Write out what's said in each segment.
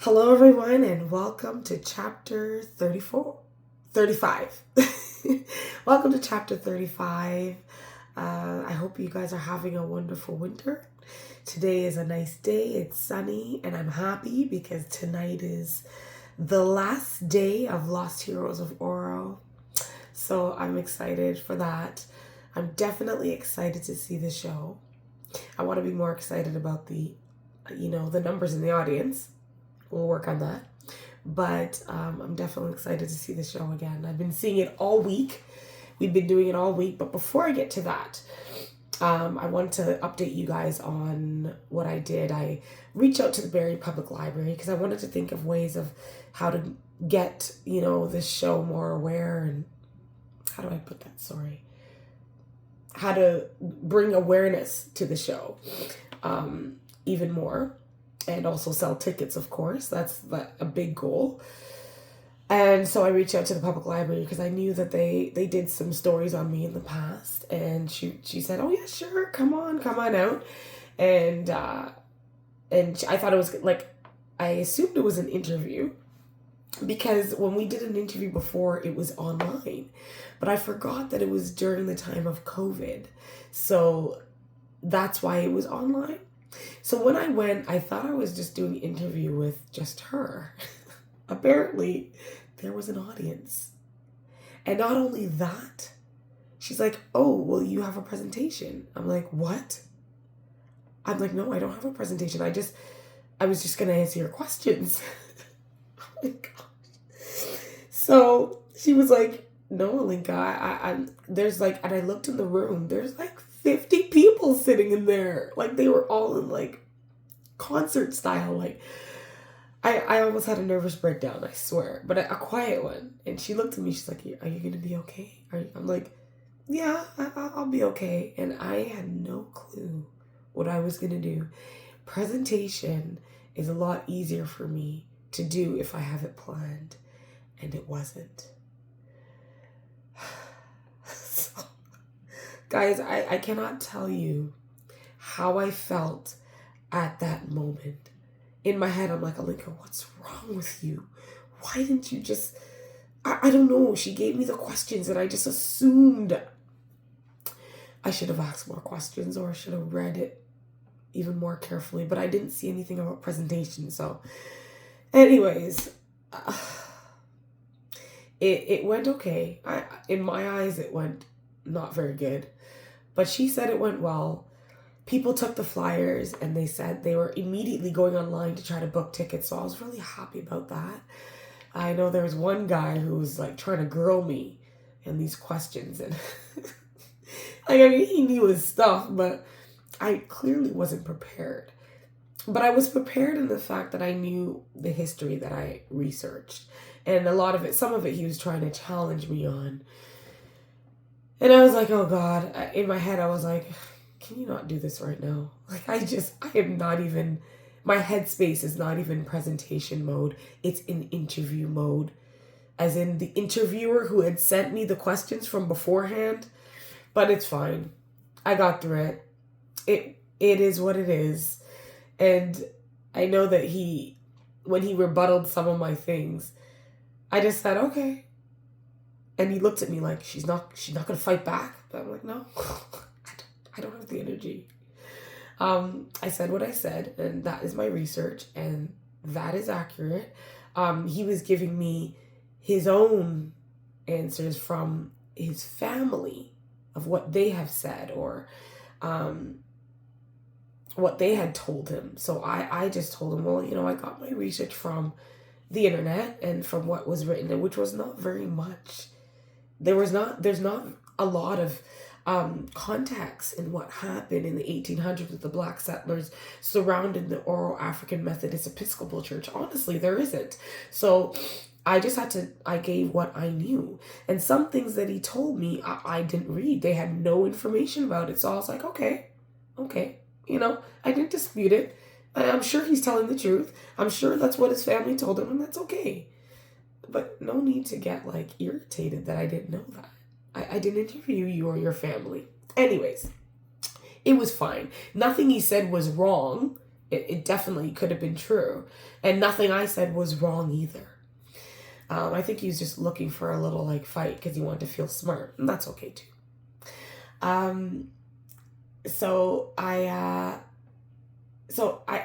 Hello, everyone, and welcome to chapter 35. Welcome to chapter 35. I hope you guys are having a wonderful winter. Today is a nice day. It's sunny, and I'm happy because tonight is the last day of Lost Heroes of Oro. So I'm excited for that. I'm definitely excited to see the show. I want to be more excited about the numbers in the audience. We'll work on that. But I'm definitely excited to see the show again. I've been seeing it all week. We've been doing it all week. But before I get to that, I want to update you guys on what I did. I reached out to the Barrie Public Library because I wanted to think of ways of how to get, this show more aware and how do I put that? Sorry. How to bring awareness to the show even more. And also sell tickets, of course. That's a big goal. And so I reached out to the public library because I knew that they did some stories on me in the past. And she said, "Oh yeah, sure, come on out." And I thought it was I assumed it was an interview because when we did an interview before, it was online. But I forgot that it was during the time of COVID, so that's why it was online. So when I went, I thought I was just doing an interview with just her. Apparently, there was an audience. And not only that, she's like, "Oh, well, you have a presentation." I'm like, "What?" I'm like, "No, I don't have a presentation. I was just going to answer your questions." Oh my gosh. So she was like, "No, Alinka, I'm there's and I looked in the room, there's 50 people sitting in there. They were all in concert style. I almost had a nervous breakdown, I swear, but a quiet one. And she looked at me, she's like, "Are you going to be okay?" I'm like, "Yeah, I'll be okay." And I had no clue what I was going to do. Presentation is a lot easier for me to do if I have it planned, and it wasn't. So, guys, I cannot tell you how I felt at that moment. In my head, I'm like, "Alinka, what's wrong with you? Why didn't you just..." I don't know. She gave me the questions and I just assumed I should have asked more questions or I should have read it even more carefully, but I didn't see anything about presentation. So anyways, it went okay. In my eyes, it went not very good. But she said it went well. People took the flyers and they said they were immediately going online to try to book tickets. So I was really happy about that. I know there was one guy who was trying to grill me in these questions. And he knew his stuff, but I clearly wasn't prepared. But I was prepared in the fact that I knew the history that I researched. And some of it he was trying to challenge me on. And I was like, "Oh God." In my head, I was like, "Can you not do this right now?" I am not even, my headspace is not even presentation mode. It's in interview mode. As in the interviewer who had sent me the questions from beforehand. But it's fine. I got through it. It is what it is. And I know that when he rebutted some of my things, I just said, "Okay." And he looked at me like, she's not going to fight back. But I'm like, "No, I don't have the energy." I said what I said, and that is my research, and that is accurate. He was giving me his own answers from his family of what they have said or what they had told him. So I just told him, "Well, I got my research from the internet and from what was written, which was not very much. There's not a lot of context in what happened in the 1800s with the black settlers surrounding the Oro African Methodist Episcopal Church. Honestly, there isn't. So I gave what I knew. And some things that he told me, I didn't read. They had no information about it. So I was like, okay. I didn't dispute it. I'm sure he's telling the truth. I'm sure that's what his family told him, and that's okay. But no need to get irritated that I didn't know that. I didn't interview you or your family. Anyways, it was fine. Nothing he said was wrong. It definitely could have been true. And nothing I said was wrong either. I think he was just looking for a little like fight because he wanted to feel smart. And that's okay too. So I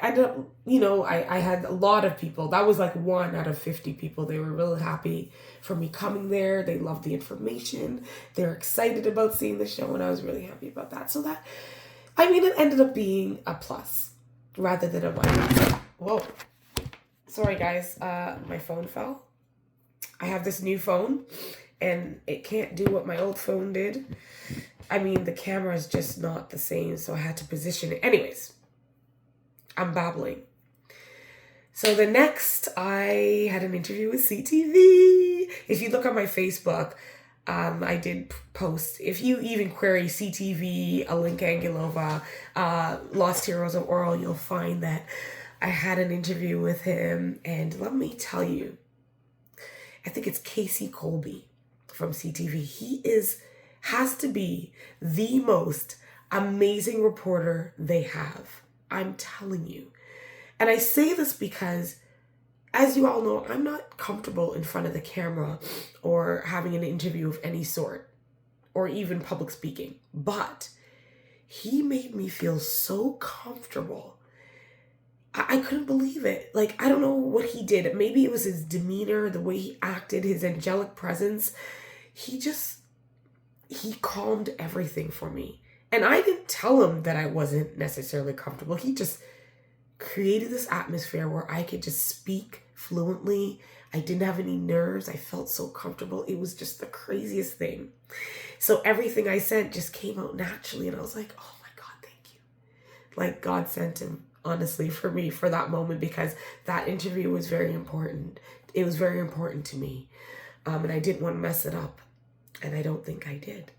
ended up, I had a lot of people. That was like 1 out of 50 people. They were really happy for me coming there. They loved the information. They're excited about seeing the show, and I was really happy about that. So that, it ended up being a plus rather than a minus. Whoa. Sorry, guys. My phone fell. I have this new phone, and it can't do what my old phone did. The camera is just not the same, so I had to position it. Anyways, I'm babbling. So the next, I had an interview with CTV. If you look on my Facebook, I did post, if you even query CTV, Alinka Angulova, Lost Heroes of Oral, you'll find that I had an interview with him. And let me tell you, I think it's Casey Colby from CTV. He has to be the most amazing reporter they have. I'm telling you. And I say this because, as you all know, I'm not comfortable in front of the camera or having an interview of any sort, or even public speaking. But he made me feel so comfortable. I couldn't believe it. Like, I don't know what he did. Maybe it was his demeanor, the way he acted, his angelic presence. He calmed everything for me. And I didn't tell him that I wasn't necessarily comfortable. He just created this atmosphere where I could just speak fluently. I didn't have any nerves. I felt so comfortable. It was just the craziest thing. So everything I said just came out naturally. And I was like, oh my God, thank you. Like, God sent him, honestly, for me, for that moment, because that interview was very important. It was very important to me. And I didn't want to mess it up. And I don't think I did.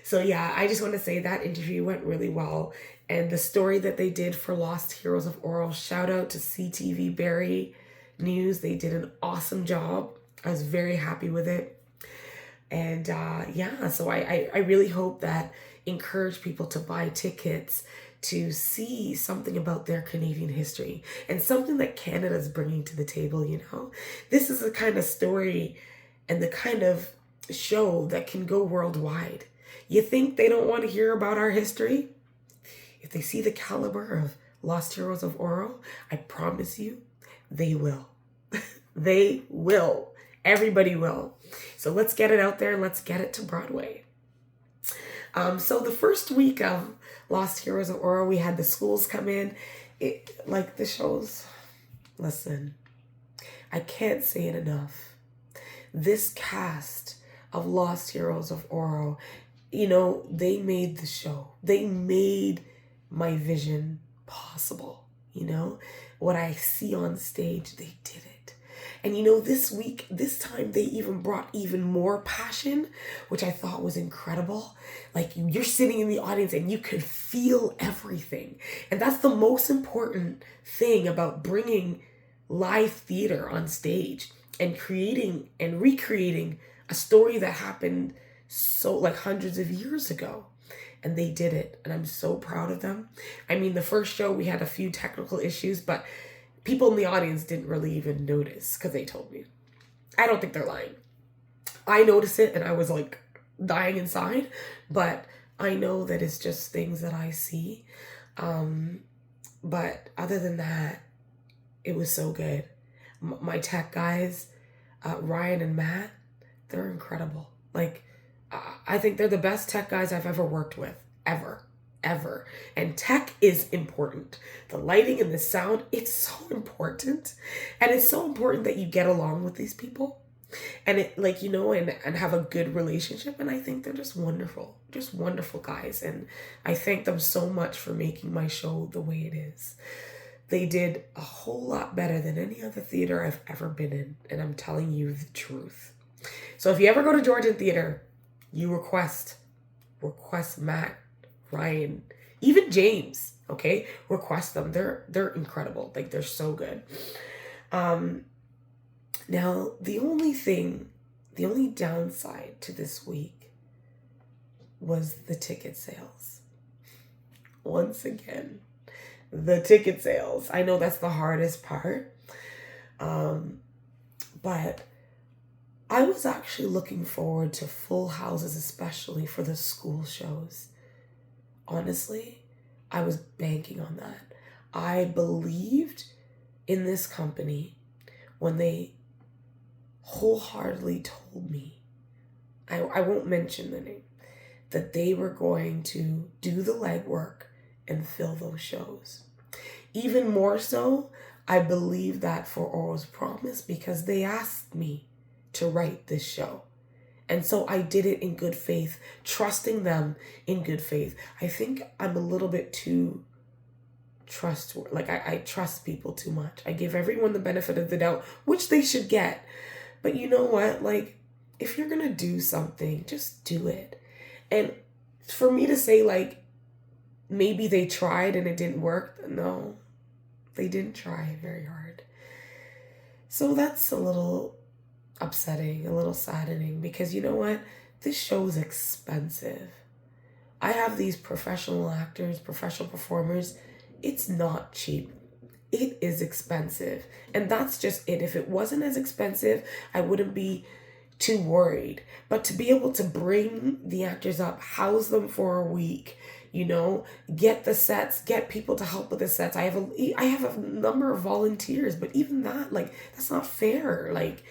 So yeah, I just want to say that interview went really well. And the story that they did for Lost Heroes of Oral, shout out to CTV Barrie News. They did an awesome job. I was very happy with it. And so I really hope that encourage people to buy tickets to see something about their Canadian history and something that Canada's bringing to the table, This is the kind of story and the kind of show that can go worldwide. You think they don't want to hear about our history? If they see the caliber of Lost Heroes of Oral, I promise you, they will. They will. Everybody will. So let's get it out there and let's get it to Broadway. So the first week of Lost Heroes of Oral, we had the schools come in. The shows, listen, I can't say it enough. This cast of Lost Heroes of Oral, they made the show. They made my vision possible. What I see on stage, they did it. And this time they even brought even more passion, which I thought was incredible. Like, you're sitting in the audience and you could feel everything. And that's the most important thing about bringing live theater on stage and creating and recreating a story that happened hundreds of years ago. And they did it. And I'm so proud of them. The first show, we had a few technical issues, but people in the audience didn't really even notice because they told me. I don't think they're lying. I noticed it and I was like dying inside, but I know that it's just things that I see. But other than that, it was so good. My tech guys, Ryan and Matt, they're incredible. I think they're the best tech guys I've ever worked with, ever. And tech is important. The lighting and the sound, it's so important. And it's so important that you get along with these people and and have a good relationship. And I think they're just wonderful guys. And I thank them so much for making my show the way it is. They did a whole lot better than any other theater I've ever been in. And I'm telling you the truth. So if you ever go to Georgian Theater, you request Matt, Ryan, even James, okay? Request them. They're incredible. They're so good. Now, the only downside to this week was the ticket sales. Once again, the ticket sales. I know that's the hardest part. But I was actually looking forward to full houses, especially for the school shows. Honestly, I was banking on that. I believed in this company when they wholeheartedly told me, I won't mention the name, that they were going to do the legwork and fill those shows. Even more so, I believe that for Oral's Promise because they asked me to write this show. And so I did it in good faith, trusting them in good faith. I think I'm a little bit too trustworthy. Like I trust people too much. I give everyone the benefit of the doubt, which they should get. But you know what? Like, if you're going to do something, just do it. And for me to say, like, maybe they tried and it didn't work, no, they didn't try very hard. So that's a little upsetting, a little saddening, because you know what? This show is expensive. I have these professional actors, professional performers. It's not cheap. It is expensive. And that's just it. If it wasn't as expensive, I wouldn't be too worried. But to be able to bring the actors up, house them for a week, get the sets, get people to help with the sets. I have a number of volunteers, but even that, like, that's not fair. Like,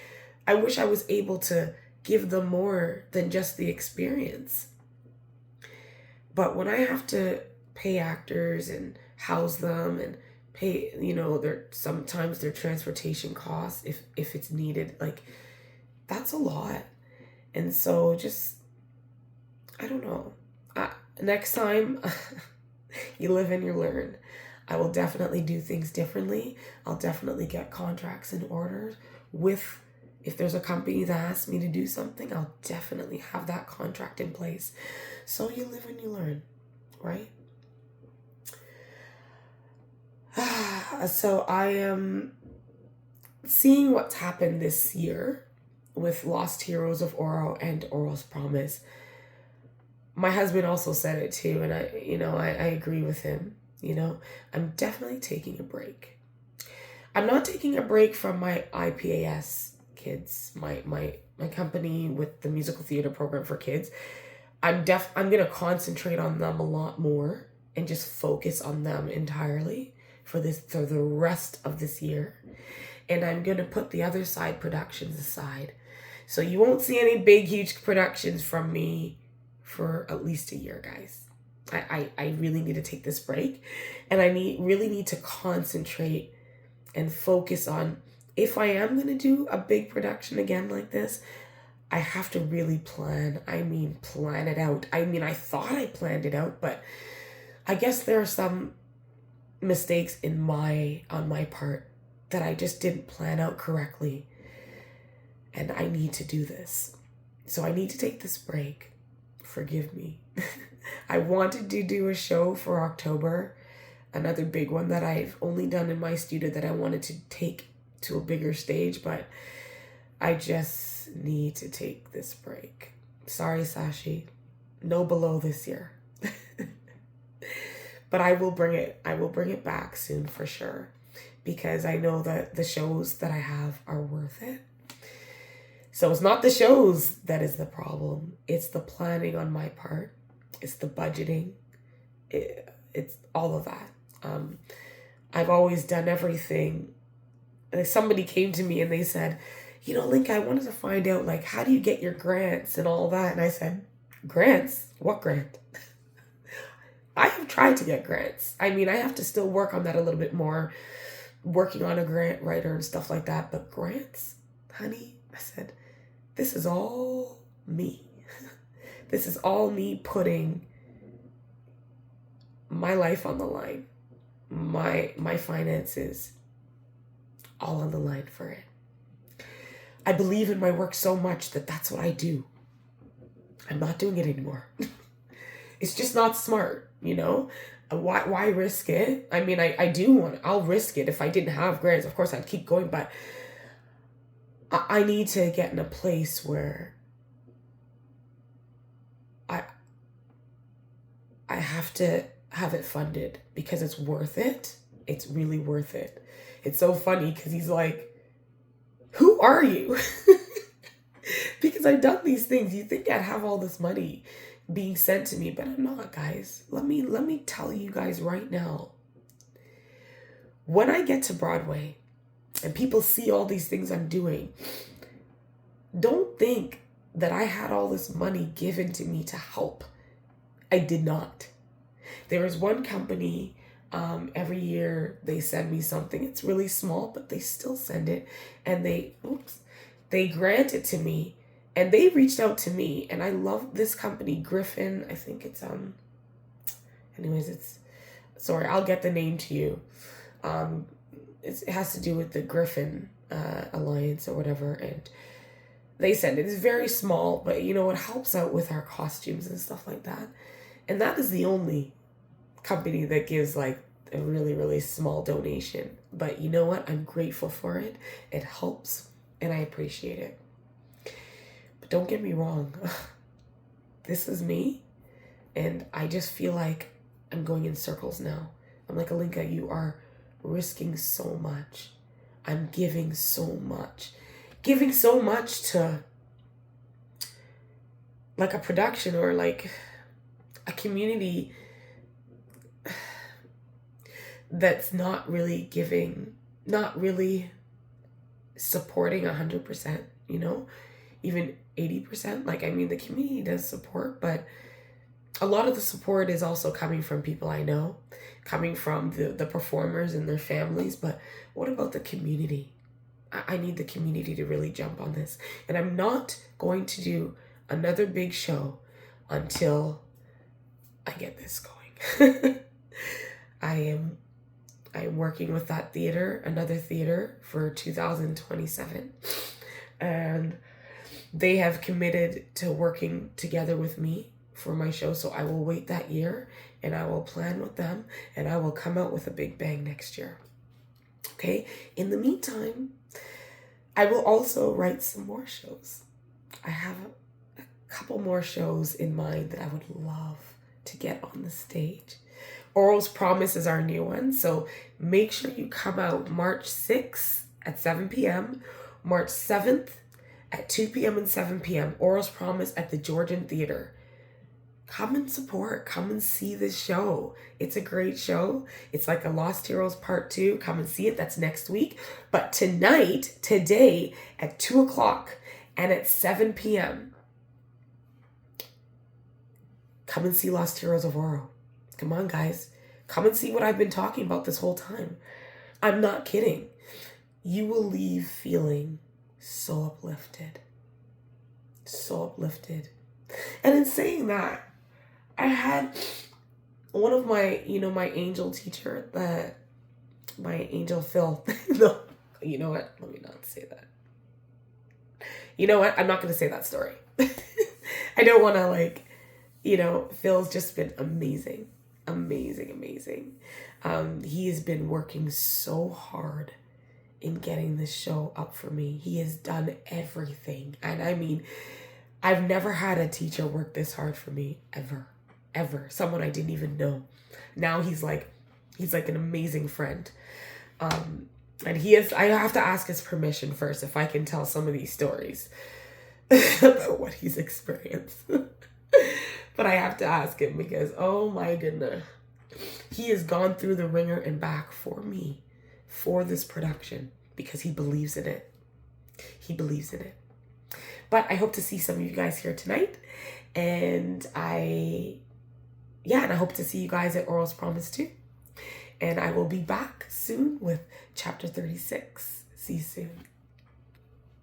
I wish I was able to give them more than just the experience. But when I have to pay actors and house them and pay, sometimes their transportation costs if it's needed, like, that's a lot. And so just, I don't know. Next time, you live and you learn. I will definitely do things differently. I'll definitely get contracts in order if there's a company that asks me to do something, I'll definitely have that contract in place. So you live and you learn, right? So I am seeing what's happened this year with Lost Heroes of Oral and Oral's Promise. My husband also said it too, and I agree with him. I'm definitely taking a break. I'm not taking a break from my IPAS kids, my company with the musical theater program for kids. I'm gonna concentrate on them a lot more and just focus on them entirely for the rest of this year. And I'm gonna put the other side productions aside. So you won't see any big, huge productions from me for at least a year, guys. I really need to take this break, and I really need to concentrate and focus on, if I am going to do a big production again like this, I have to really plan it out. I thought I planned it out, but I guess there are some mistakes on my part that I just didn't plan out correctly. And I need to do this. So I need to take this break. Forgive me. I wanted to do a show for October, another big one that I've only done in my studio that I wanted to take to a bigger stage, but I just need to take this break. Sorry, Sashi. No below this year. But I will bring it back soon for sure, because I know that the shows that I have are worth it. So it's not the shows that is the problem. It's the planning on my part. It's the budgeting. It's all of that. I've always done everything. Somebody came to me and they said, Link, I wanted to find out, like, how do you get your grants and all that? And I said, grants? What grant? I have tried to get grants. I have to still work on that a little bit more, working on a grant writer and stuff like that. But grants, honey, I said, this is all me. This is all me putting my life on the line, my finances, all on the line for it. I believe in my work so much that that's what I do. I'm not doing it anymore. It's just not smart, Why risk it? I'll risk it. If I didn't have grants, of course I'd keep going, but I need to get in a place where I have to have it funded because it's worth it. It's really worth it. It's so funny because he's like, who are you? Because I've done these things. You think I'd have all this money being sent to me, but I'm not, guys. Let me tell you guys right now. When I get to Broadway and people see all these things I'm doing, don't think that I had all this money given to me to help. I did not. There is one company, every year they send me something. It's really small, but they still send it. And they grant it to me. And they reached out to me. And I love this company, Griffin. I think it's, sorry, I'll get the name to you. It has to do with the Griffin Alliance or whatever. And they send it. It's very small, but it helps out with our costumes and stuff like that. And that is the only company that gives like a really, really small donation. But you know what? I'm grateful for it. It helps and I appreciate it. But don't get me wrong. This is me. And I just feel like I'm going in circles now. I'm like, Alinka, you are risking so much. I'm giving so much. Giving so much to like a production or like a community that's not really giving, not really supporting 100%, even 80%. Like, I mean, the community does support, but a lot of the support is also coming from people I know, coming from the performers and their families. But what about the community? I need the community to really jump on this. And I'm not going to do another big show until I get this going. I am working with that theater, another theater for 2027. And they have committed to working together with me for my show. So I will wait that year and I will plan with them and I will come out with a big bang next year. Okay. In the meantime, I will also write some more shows. I have a couple more shows in mind that I would love to get on the stage. Oral's Promise is our new one. So make sure you come out March 6th at 7 p.m., March 7th at 2 p.m. and 7 p.m. Oral's Promise at the Georgian Theater. Come and support. Come and see this show. It's a great show. It's like a Lost Heroes Part 2. Come and see it. That's next week. But today, at 2 o'clock and at 7 p.m., come and see Lost Heroes of Oro. Come on, guys. Come and see what I've been talking about this whole time. I'm not kidding. You will leave feeling so uplifted. So uplifted. And in saying that, I had one of my, my angel teacher, my angel Phil. No, you know what? Let me not say that. You know what? I'm not going to say that story. I don't want to Phil's just been amazing. Amazing. He has been working so hard in getting this show up for me. He has done everything. And I mean, I've never had a teacher work this hard for me, ever. Someone I didn't even know. Now he's like an amazing friend. And I have to ask his permission first if I can tell some of these stories about what he's experienced. But I have to ask him because, oh my goodness, he has gone through the ringer and back for me, for this production, because he believes in it. He believes in it. But I hope to see some of you guys here tonight. And I hope to see you guys at Oral's Promise too. And I will be back soon with chapter 36. See you soon.